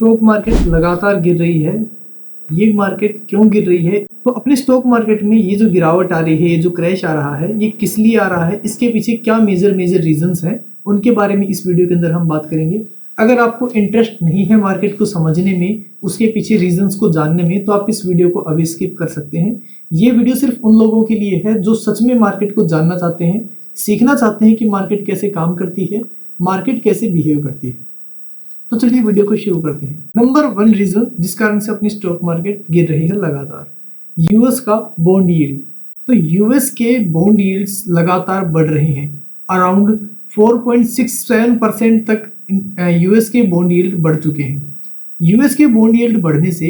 Stock market लगातार गिर रही है। ये मार्केट क्यों गिर रही है? तो अपने स्टॉक मार्केट में ये जो गिरावट आ रही है, ये जो क्रैश आ रहा है, ये किस लिए आ रहा है, इसके पीछे क्या मेजर रीजंस हैं, उनके बारे में इस वीडियो के अंदर हम बात करेंगे। अगर आपको इंटरेस्ट नहीं है मार्केट को समझने में, उसके पीछे रीजंस को जानने में, तो आप इस वीडियो को अभी स्किप कर सकते हैं। ये वीडियो सिर्फ उन लोगों के लिए है जो सच में मार्केट को जानना चाहते हैं, सीखना चाहते हैं कि मार्केट कैसे काम करती है, मार्केट कैसे बिहेव करती है। तो चलिए वीडियो को शुरू करते हैं। नंबर 1 रीजन जिस कारण से अपनी स्टॉक मार्केट गिर रही है लगातार, यूएस का बॉन्ड यील्ड। तो यूएस के बॉन्ड यील्ड्स लगातार बढ़ रहे हैं। अराउंड 4.67% तक यूएस के बॉन्ड यील्ड बढ़ चुके हैं। यूएस के बॉन्ड यील्ड बढ़ने से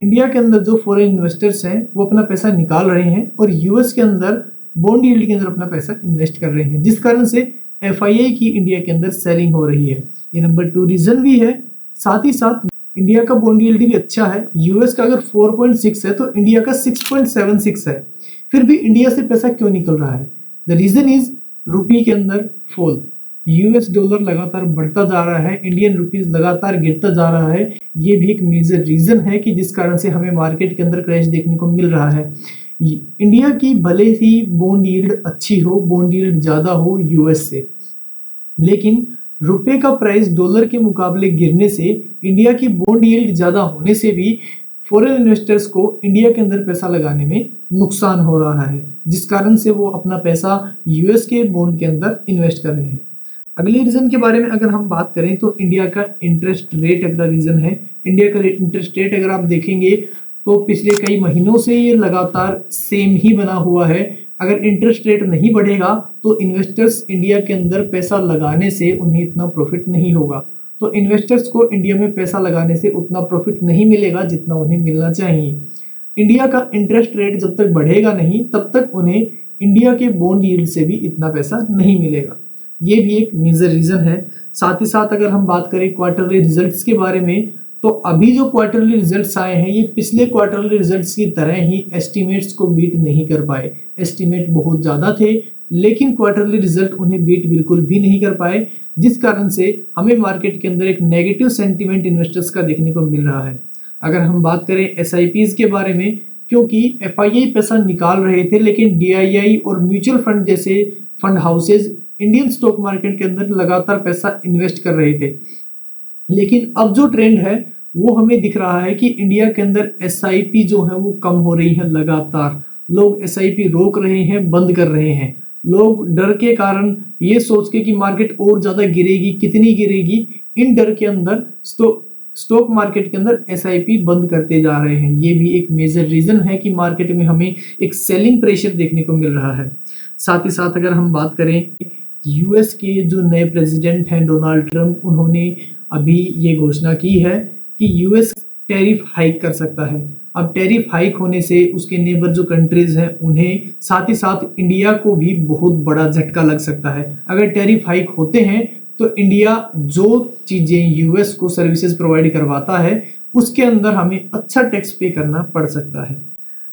इंडिया के अंदर जो फॉरेन इन्वेस्टर्स हैं वो अपना पैसा निकाल रहे हैं और यूएस के अंदर बॉन्ड यील्ड के अंदर अपना पैसा इन्वेस्ट कर रहे हैं, जिस कारण से एफआईआई की इंडिया के अंदर सेलिंग हो रही है। ये नंबर 2 रीजन भी है। साथ ही साथ इंडिया का बॉन्ड यील्ड भी अच्छा है। यूएस का अगर 4.6 है तो इंडिया का 6.76 है। फिर भी इंडिया से पैसा क्यों निकल रहा है? द रीजन इज रुपी के अंदर फॉल। यूएस डॉलर लगातार बढ़ता जा रहा है, इंडियन रुपीज लगातार गिरता जा रहा है। ये भी एक मेजर रीजन है कि जिस कारण से हमें मार्केट के अंदर क्रैश देखने को मिल रहा है। इंडिया की भले ही बॉन्ड यील्ड अच्छी हो, बॉन्ड यील्ड ज्यादा हो यूएस से, लेकिन रुपए का प्राइस डॉलर के मुकाबले गिरने से, इंडिया की बॉन्ड यील्ड ज्यादा होने से भी फॉरेन इन्वेस्टर्स को इंडिया के अंदर पैसा लगाने में नुकसान हो रहा है, जिस कारण से वो अपना पैसा यूएस के बॉन्ड के अंदर इन्वेस्ट कर रहे हैं। अगले रीजन के बारे में अगर हम बात करें तो इंडिया का इंटरेस्ट रेट अगला रीजन है। इंडिया का इंटरेस्ट रेट अगर आप देखेंगे तो पिछले कई महीनों से ये लगातार सेम ही बना हुआ है। अगर इंटरेस्ट रेट नहीं बढ़ेगा तो इन्वेस्टर्स इंडिया के अंदर पैसा लगाने से उन्हें इतना प्रॉफिट नहीं होगा। तो इन्वेस्टर्स को इंडिया में पैसा लगाने से उतना प्रॉफिट नहीं मिलेगा जितना उन्हें मिलना चाहिए। इंडिया का इंटरेस्ट रेट जब तक बढ़ेगा नहीं, तब तक उन्हें इंडिया के बॉन्ड यील्ड से भी इतना पैसा नहीं मिलेगा। ये भी एक मेजर रीजन है। साथ ही साथ अगर हम बात करें क्वार्टरली रिजल्ट्स के बारे में, तो अभी जो क्वार्टरली रिजल्ट्स आए हैं ये पिछले क्वार्टरली रिजल्ट्स की तरह ही एस्टिमेट्स को बीट नहीं कर पाए। एस्टिमेट बहुत ज़्यादा थे, लेकिन क्वार्टरली रिजल्ट उन्हें बीट बिल्कुल भी नहीं कर पाए, जिस कारण से हमें मार्केट के अंदर एक नेगेटिव सेंटीमेंट इन्वेस्टर्स का देखने को मिल रहा है। अगर हम बात करें एसआईपीज के बारे में, क्योंकि एफआईआई पैसा निकाल रहे थे, लेकिन डीआईआई और म्यूचुअल फंड जैसे fund houses Indian stock market के अंदर लगातार पैसा इन्वेस्ट कर रहे थे। लेकिन अब जो ट्रेंड है वो हमें दिख रहा है कि इंडिया के अंदर एसआईपी जो है वो कम हो रही है। लगातार लोग एसआईपी रोक रहे हैं, बंद कर रहे हैं। लोग डर के कारण, ये सोच के कि मार्केट और ज्यादा गिरेगी, कितनी गिरेगी, इन डर के अंदर स्टॉक मार्केट के अंदर एसआईपी बंद करते जा रहे हैं। ये भी एक मेजर रीजन है कि मार्केट में हमें एक सेलिंग प्रेशर देखने को मिल रहा है। साथ ही साथ अगर हम बात करें यूएस के जो नए प्रेसिडेंट हैं डोनाल्ड ट्रंप, उन्होंने अभी ये घोषणा की है कि यूएस टैरिफ हाइक कर सकता है। अब टैरिफ हाइक होने से उसके नेबर जो कंट्रीज हैं उन्हें, साथ ही साथ इंडिया को भी बहुत बड़ा झटका लग सकता है। अगर टैरिफ हाइक होते हैं तो इंडिया जो चीजें यूएस को सर्विसेज प्रोवाइड करवाता है उसके अंदर हमें अच्छा टैक्स पे करना पड़ सकता है।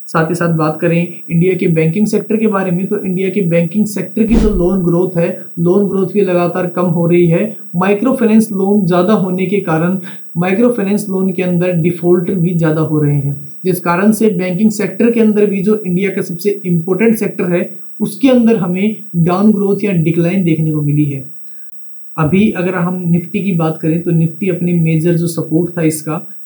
साथ ही साथ बात करें इंडिया के बैंकिंग सेक्टर के बारे में, तो इंडिया के बैंकिंग सेक्टर की जो लोन ग्रोथ है, लोन ग्रोथ भी लगातार कम हो रही है। माइक्रो फाइनेंस लोन ज्यादा होने के कारण माइक्रो फाइनेंस लोन के अंदर डिफॉल्ट भी ज्यादा हो रहे हैं, जिस कारण से बैंकिंग सेक्टर के अंदर भी, जो इंडिया का सबसे इंपॉर्टेंट सेक्टर है, उसके अंदर हमें डाउन ग्रोथ या डिक्लाइन देखने को मिली है। अभी अगर हम निफ्टी की बात करें तो निफ्टी अपने मेजर जो सपोर्ट था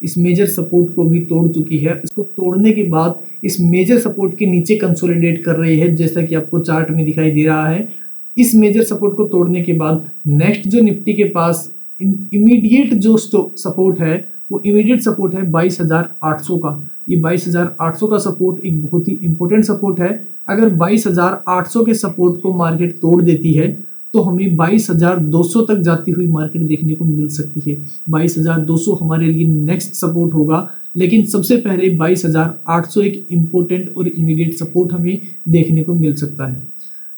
इस मेजर सपोर्ट को भी तोड़ चुकी है। इसको तोड़ने के बाद इस मेजर सपोर्ट के नीचे कंसोलिडेट कर रही है, जैसा कि आपको चार्ट में दिखाई दे रहा है। इस मेजर सपोर्ट को तोड़ने के बाद नेक्स्ट जो निफ्टी के पास इमीडिएट जो सपोर्ट है वो इमीडिएट सपोर्ट है 22,800 का। ये 22,800 का सपोर्ट एक बहुत ही इंपॉर्टेंट सपोर्ट है। अगर 22,800 के सपोर्ट को मार्केट तोड़ देती है तो हमें 22,200 तक जाती हुई मार्केट देखने को मिल सकती है। 22,200 हमारे लिए नेक्स्ट सपोर्ट होगा, लेकिन सबसे पहले 22,800 एक इम्पोर्टेंट और इमीडिएट सपोर्ट हमें देखने को मिल सकता है।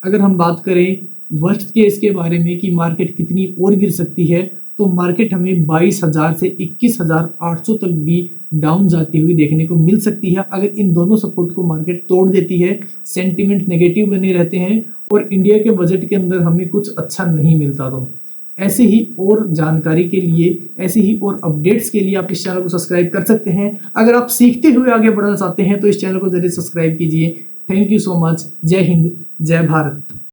अगर हम बात करें वर्स्ट केस के बारे में कि मार्केट कितनी और गिर सकती है, तो मार्केट हमें 22,000 से 21,800 तक भी डाउन जाती हुई देखने को मिल सकती है। अगर इन दोनों सपोर्ट को मार्केट तोड़ देती है, सेंटीमेंट नेगेटिव बने रहते हैं और इंडिया के बजट के अंदर हमें कुछ अच्छा नहीं मिलता। तो ऐसे ही और जानकारी के लिए, ऐसे ही और अपडेट्स के लिए आप इस चैनल को सब्सक्राइब कर सकते हैं। अगर आप सीखते हुए आगे बढ़ना चाहते हैं तो इस चैनल को जरूर सब्सक्राइब कीजिए। Thank you so much. जय हिंद, जय भारत।